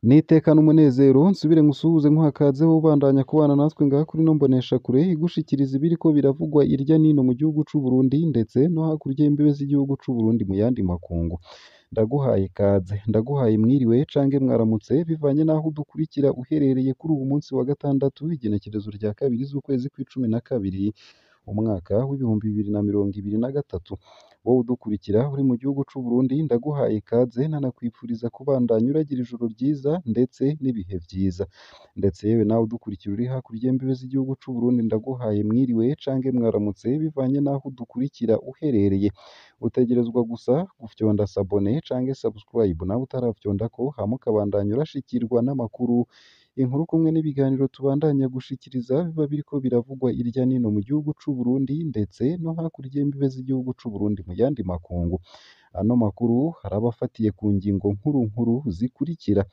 Nitekana umunezero nsubire ngusuhuze nkuhakaze wo ubandanya kubana natwe ngaha kuri ino mboneshakure igushikiriza ibiriko biravugwa irya nino mu gihugu c'u Burundi ndetse no hakurya y'imbibe z'igihugu c'u Burundi mu yandi makungu. Ndaguhaye ikaze, ndaguhaye mwiriwe cange mwaramutse bivanye n'aho udukurikira uherereye kuri uwu munsi wa gatandatu igenekerezo rya kabiri z'ukwezi kw'icumi na kabiri umwaka w'ibihumbi bibiri na mirongo ibiri na gatatu. Wowe udukurikira uri mu gihugu c'u Burundi ndaguhaye ikaze nanakwifuriza kubandanya uragira ijoro ryiza ndetse n'ibihe vyiza. Ndetse yewe nawe udukurikira uri hakurya y'imbibe z'igihugu c'u Burundi ndaguhaye mwiriwe cange mwaramutse bivanye n'aho udukurikira uherereye. Utegerezwa gusa gufyonda sabone cange subscribe nawe utarafyondako hama ukabandanya urashikirwa n'amakuru, inkuru kumwe n'ibiganiro tubandanya gushikiriza biba biriko biravugwa irya nino mu gihugu c'u Burundi ndetse no hakurya y'imbibe z'igihugu c'u Burundi mu yandi makungu. Ano makuru haraba afatiye ku ngingo nkuru nkuru zikurikira: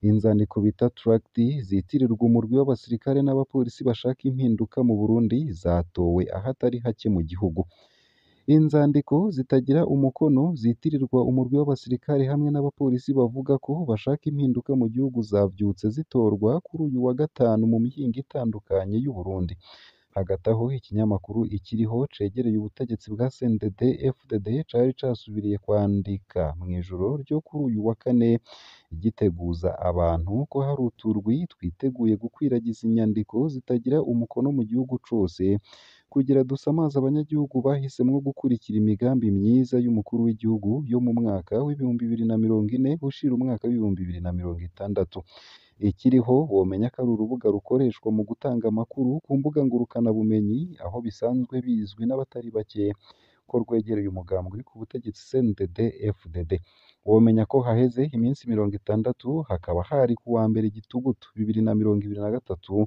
inzandiko bita tract zitirirwa umurwi w'abasirikare n'abapolisi bashaka impinduka mu Burundi zatowe ahatari hake mu gihugu. Inzandiko zitagira umukono zitirirwa umurwi w'abasirikare hamwe n'abapolisi bavuga ko bashaka impinduka mu gihugu zavyutse zitorwa kuri uyu wa gatanu mu mihingo itandukanye y'u Burundi. Hagati aho ikinyamakuru ikiriho cegereye ubutegetsi bwa CNDD FDD cari casubiriye kwandika mw'ijoro ryo kuri uyu wa kane giteguza abantu ko hari uturwi twiteguye gukwiragiza inyandiko zitagira umukono mu gihugu cose kugira dusamaze abanyagihugu bahisemwo gukurikira imigambi myiza y'umukuru w'igihugu yo mu mwaka w'ibihumbi bibiri na mirongo ine ushira umwaka w'ibihumbi bibiri na mirongo itandatu. Ikiriho womenya ko ari urubuga rukoreshwa mu gutanga amakuru ku mbuga ngurukanabumenyi, aho bisanzwe bizwi n'abatari bake ko rwegereye umugambwe uri ku butegetsi CNDD FDD. Womenya ko haheze iminsi mirongo itandatu hakaba hari ku wa mbere Gitugutu bibiri na mirongo ibiri na gatatu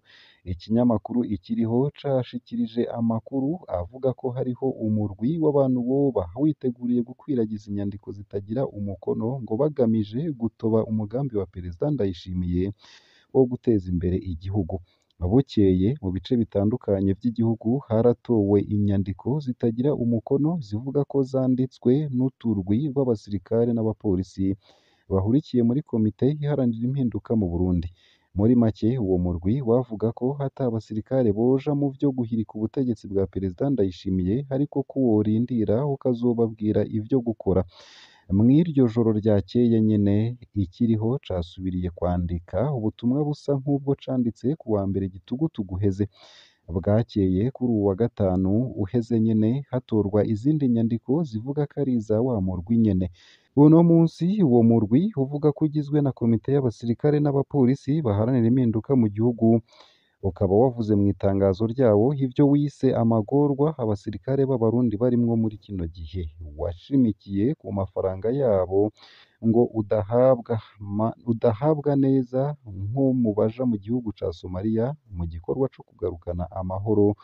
ikinyamakuru ikiriho cashikirije amakuru avuga ko hariho umurwi w'abantu boba witeguriye gukwiragiza inyandiko zitagira umukono ngo bagamije gutoba umugambi wa Perezida Ndayishimiye wo guteza imbere igihugu. Bukeye mu bice bitandukanye vy'igihugu haratowe inyandiko zitagira umukono zivuga ko zanditswe n'uturwi rw'abasirikare n'abapolisi bahurikiye muri komite iharanira impinduka mu Burundi. Muri make uwo murwi wavuga ko hata abasirikare boja mu vyo guhirika ubutegetsi bwa Perezida Ndayishimiye ariko ko worindira ukazobabwira ivyo gukora. Mw'iryo joro ryakeye nyene ikiriho casubiriye kwandika ubutumwa busa nk'ubwo canditse ku wa mbere Gitugutu guheze. Bwakeye kuri uwu wa gatanu uheze nyene hatorwa izindi nyandiko zivuga ko ari iza wa murwi nyene. Uno munsi uwo murwi uvuga ko ugizwe na komite y'abasirikare n'abapolisi baharanira impinduka mu gihugu, ukaba wavuze mu itangazo ryawo ivyo wise amagorwa abasirikare b'abarundi barimwo muri kino gihe. Washimikiye ku mafaranga yabo ngo udahabwa neza nko mu baja mu gihugu ca Somalia mu gikorwa co kugarukana amahoro,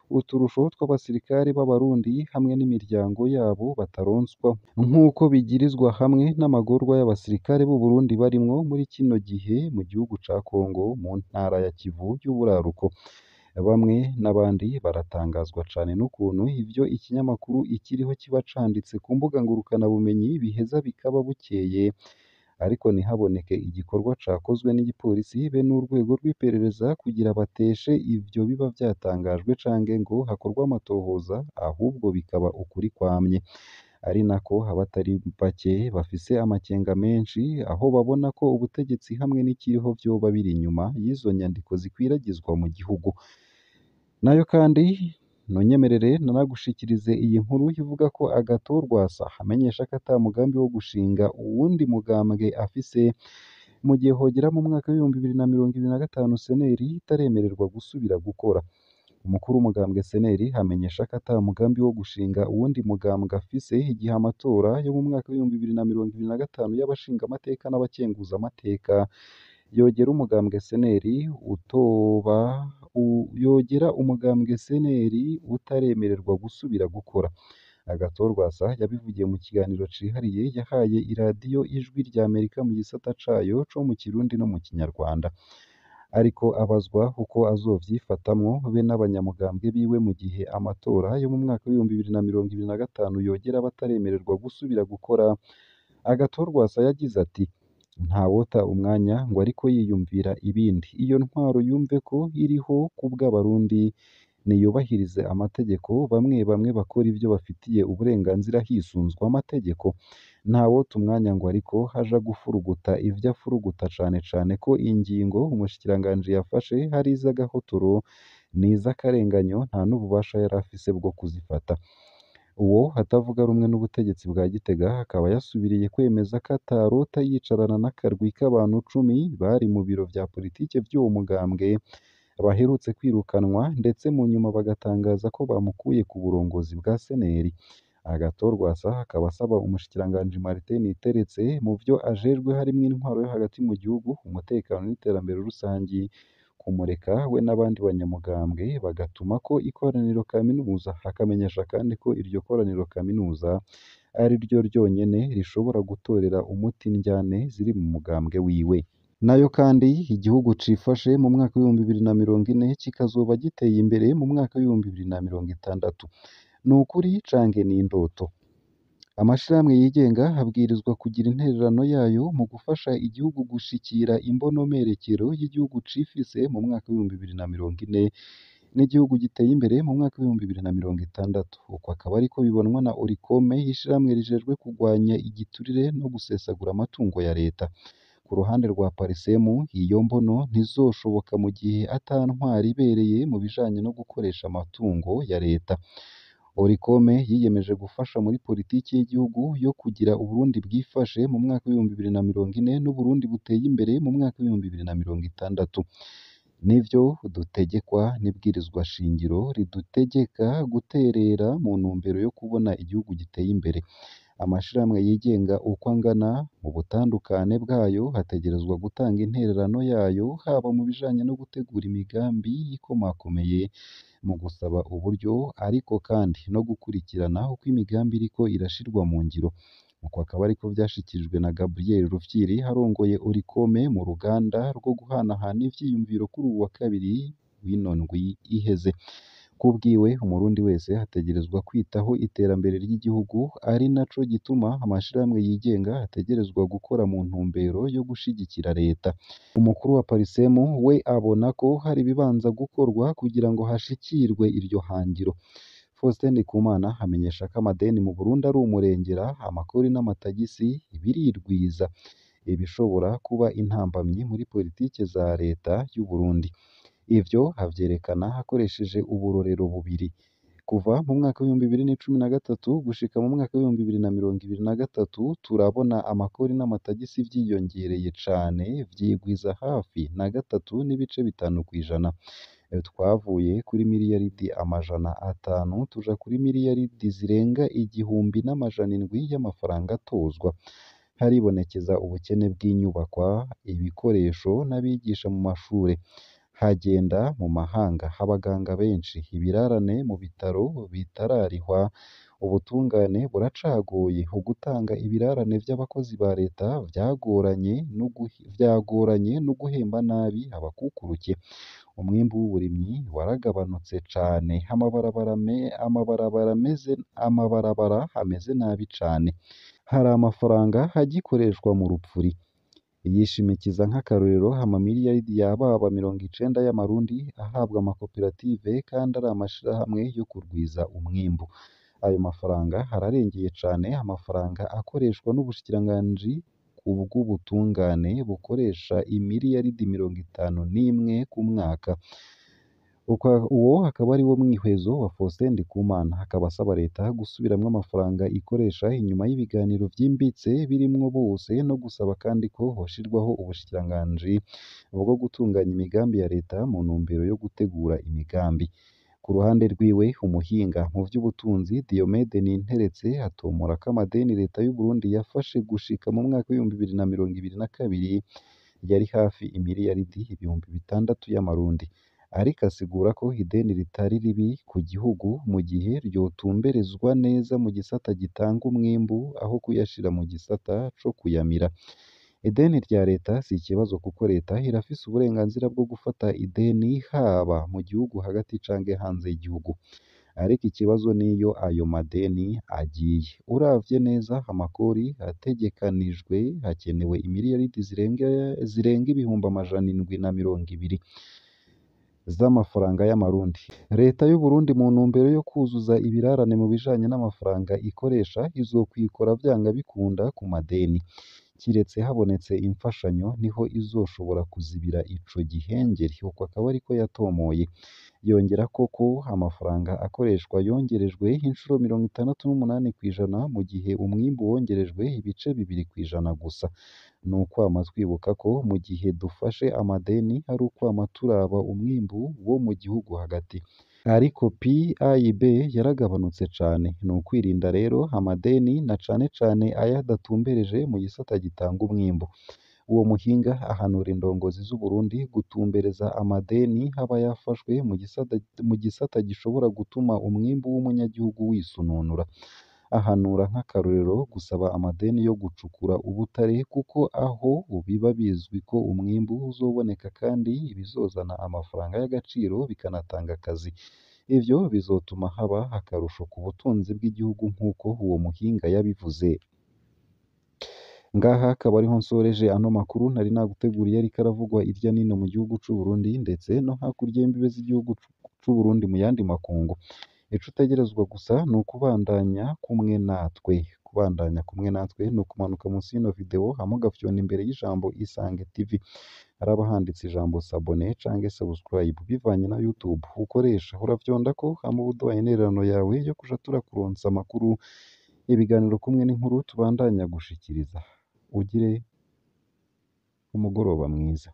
uturusho tw'abasirikare b'abarundi hamwe n'imiryango yabo bataronswa nk'uko bigirizwa hamwe n'amagorwa y'abasirikare b'u Burundi barimwo muri kino gihe mu gihugu ca Kongo mu ntara ya Kivu y'uburaruko. Bamwe n'abandi baratangazwa cane n'ukuntu ivyo ikinyamakuru ikiriho kiba canditse ku mbuga ngurukanabumenyi biheza bikaba bukeye ariko ntihaboneke igikorwa cakozwe n'igipolisi be n'urwego rw'iperereza kugira bateshe ivyo biba vyatangajwe canke ngo hakorwe amatohoza, ahubwo bikaba ukuri kwamye. Ari nako abatari bake bafise amakenga menshi aho babona ko ubutegetsi hamwe n'ikiriho vyoba biri inyuma y'izo nyandiko zikwiragizwa mu gihugu. Nayo kandi nonyemerere nanagushikirize iyi nkuru ivuga ko Agathon Rwasa amenyesha ko ata mugambi wo gushinga uwundi mugambwe afise mu gihe hogera mu mwaka w'ibihumbi bibiri na mirongo ibiri na gatanu CNL itaremererwa gusubira gukora. Umukuru w'umugambwe CNL amenyesha ko ata mugambi wo gushinga uwundi mugambwe afise igihe amatora yo mu mwaka w'ibihumbi bibiri na mirongo ibiri na gatanu y'abashinga amateka n'abakenguza amateka yogera umugambwe CNL utaremererwa gusubira gukora. Agathon Rwasa yabivugiye mu kiganiro cihariye yahaye iradiyo Ijwi ry'Amerika mu gisata cayo co mu Kirundi no mu Kinyarwanda. Ariko abazwa uko azovyifatamwo be n'abanyamugambwe biwe mu gihe amatora yo mu mwaka w'ibihumbi bibiri na mirongo ibiri na gatanu yogera bataremererwa gusubira gukora, Agathon Rwasa yagize ati: ntawota umwanya ngo ariko yiyumvira ibindi. Iyo ntwaro yumve ko iriho kubw'Abarundi, niyubahirize amategeko, bamwe bamwe bakore ivyo bafitiye uburenganzira hisunzwe amategeko. Ntawota umwanya ngo ariko aja gufuruguta ivyo afuruguta, cane cane ko ingingo umushikiranganji yafashe hari iz'agahotoro n'iz'akarenganyo, nta n'ububasha yari afise bwo kuzifata. Uwo atavuga rumwe n'ubutegetsi bwa Gitega akaba yasubiriye kwemeza ko atarota yicarana n'akarwi k'abantu 10 bari mu biro vya politike vy'uwo mugambwe baherutse kwirukanwa, ndetse mu nyuma bagatangaza ko bamukuye ku burongozi bwa Seneri. Agathon Rwasa akaba asaba umushikiranganji Martin Niteretse mu vyo ajejwe harimwo intwaro yo hagati mu gihugu, umutekano n'iterambere rusangi, kumureka we n'abandi banyamugambwe bagatumako ikoraniro kaminuza. Akamenyesha kandi ko iryo koraniro kaminuza ari ryo ryonyene rishobora gutorera umuti indyane ziri mu mugambwe wiwe. Nayo kandi igihugu cifashe mu mwaka w'ibihumbi 2040 kikazoba giteye imbere mu mwaka w'ibihumbi 2060. Ni ukuri canke ni indoto? Amashirahamwe yigenga abwirizwa kugira intererano yayo mu gufasha igihugu gushikira imbonomerekero y'igihugu cifise mu mwaka w'ibihumbi 2040 n'igihugu giteye imbere mu mwaka w'ibihumbi 2060. Uko akaba ariko bibonwa na Oricome, ishirahamwe rijejwe kurwanya igiturire no gusesagura amatungo ya leta. Ku ruhande rwa Parisemu, iyo mbono ntizoshoboka mu gihe ata ntwaro ibereye mu bijanye no gukoresha amatungo ya leta. Oricome yiyemeje gufasha muri politiki y'igihugu yo kugira Uburundi bwifashe mu mwaka w'ibihumbi 2040 n'Uburundi buteye imbere mu mwaka w'ibihumbi 2060. Nivyo dutegekwa n'ibwirizwa shingiro ridutegeka guterera mu ntumbero yo kubona igihugu giteye imbere. Amashirahamwe yigenga uko angana mu butandukane bwayo hategerezwa gutanga intererano yayo, haba mu bijanye no gutegura imigambi ikomakomeye, mu gusaba uburyo, ariko kandi no gukurikirana uko imigambi iriko irashirwa mu ngiro. Uko akaba ariko vyashikirijwe na Gabriel Rufyiri arongoye Oricome mu ruganda rwo guhanahana ivyiyumviro kuri uwu wa kabiri w'ino ndwi iheze. Kubwiwe umurundi wese ategerezwa kwitaho iterambere ry'igihugu, ari naco gituma amashirahamwe yigenga ategerezwa gukora mu ntumbero yo gushigikira leta. Umukuru wa Parisemu we abona ko hari ibibanza gukorwa kugira ngo hashikirwe iryo hangiro. Faustin Ndikumana amenyesha ko amadeni mu Burundi ari umurengera, amakori n'amatagisi birirwiza, ibishobora kuba intambamyi muri politike za leta y'u Burundi. Ivyo avyerekana akoresheje uburorero bubiri. Kuva mu mwaka w'ibihumbi 2013 gushika mu mwaka w'ibihumbi 2023 turabona amakori n'amatagisi vyiyongereye cane, vyigwiza hafi na 3.5 kw'ijana. Twavuye kuri miliyaridi 500 tuja kuri miliyaridi zirenga 1,700 y'amafaranga atozwa. Haribonekeza ubukene bw'inyubakwa, ibikoresho n'abigisha mu mashure. Hagenda mu mahanga abaganga benshi, ibirarane mu bitaro bitararihwa, ubutungane buracagoye. Ugutanga ibirarane vy'abakozi ba leta vyagoranye no guhemba nabi abakukuruke. Umwimbu w'uburimyi waragabanutse cane, amabarabara ameze nabi cane. Hari amafaranga agikoreshwa mu rupfuri. Yishimikiza nk'akarorero amamiliyaridi yababa 90 y'amarundi ahabwa amakoperative kandi ari amashirahamwe yo kurwiza umwimbu. Ayo mafaranga hararengeye cane amafaranga akoreshwa n'ubushikiranganji bw'ubutungane bukoresha imiliyaridi 51 ku mwaka. Uwo akaba ari wo mwihwezo wa Faustin Ndikumana, akaba asaba leta gusubiramwo amafaranga ikoresha inyuma y'ibiganiro vyimbitse birimwo bose, no gusaba kandi ko hoshirwaho ubushikiranganji bwo gutunganya imigambi ya leta mu ntumbero yo gutegura imigambi. Ku ruhande rwiwe umuhinga mu vy'ubutunzi Diomede Ninteretse atomora ko amadeni leta y'u Burundi yafashe gushika mu mwaka w'ibihumbi 2022 yari hafi imiliyaridi 600 y'amarundi, ariko asigura ko ideni ritari ribi ku gihugu mu gihe ryotumberezwa neza mu gisata gitanga umwimbu aho kuyashira mu gisata co kuyamira. Ideni rya leta si ikibazo kuko leta irafise uburenganzira bwo gufata ideni haba mu gihugu hagati canke hanze y'igihugu. ariko ikibazo niyo ayo madeni agiye. Uravye neza amakori ategekanijwe hakenewe imiliyaridi zirenga ibihumbi amajana indwi na mirongo ibiri z'amafaranga y'amarundi. Leta y'u Burundi mu ntumbero yo kuzuza ibirarane mu bijanye n'amafaranga ikoresha izokwikora vyanga bikunda ku madeni. Kiretse habonetse imfashanyo niho izoshobora kuzibira ico gihengeri. Uko akaba ariko yatomoye. Yongerako ko amafaranga akoreshwa yongerejwe incuro 68% mu gihe umwimbu wongerejwe ibice 2% gusa. Ni ukwama twibuka ko mu gihe dufashe amadeni ari ukwama turaba umwimbu wo mu gihugu hagati. Ariko PIB yaragabanutse cane. Ni ukwirinda rero amadeni na cane cane ayadatumbereje mu gisata gitanga umwimbu. Uwo muhinga ahanura indongozi z'u Burundi gutumbereza amadeni aba yafashwe mu gisata gishobora gutuma umwimbu w'umunyagihugu wisununura. Ahanura nk'akarorero gusaba amadeni yo gucukura ubutare kuko aho biba bizwi ko umwimbu uzoboneka kandi bizozana amafaranga y'agaciro bikanatanga akazi. Ivyo bizotuma haba akarusho ku butunzi bw'igihugu nk'uko uwo muhinga yabivuze. Ngaha akaba ariho nsoreje ano makuru nari naguteguriye ariko aravugwa irya nino mu gihugu c'u Burundi ndetse no hakurya y'imbibe z'igihugu c'u Burundi mu yandi makungu. Ico utegerezwa gusa ni ukubandanya kumwe natwe. Kubandanya kumwe natwe ni ukumanuka munsi y'ino video hama ugafyona imbere y'ijambo Isange TV. Haraba handitse ijambo s'abonner canke subscribe bivanye na YouTube ukoresha. Uravyondako hama uduha intererano yawe yo kuja turakuronsa amakuru, ibiganiro kumwe n'inkuru tubandanya gushikiriza. Ugire umugoroba mwiza.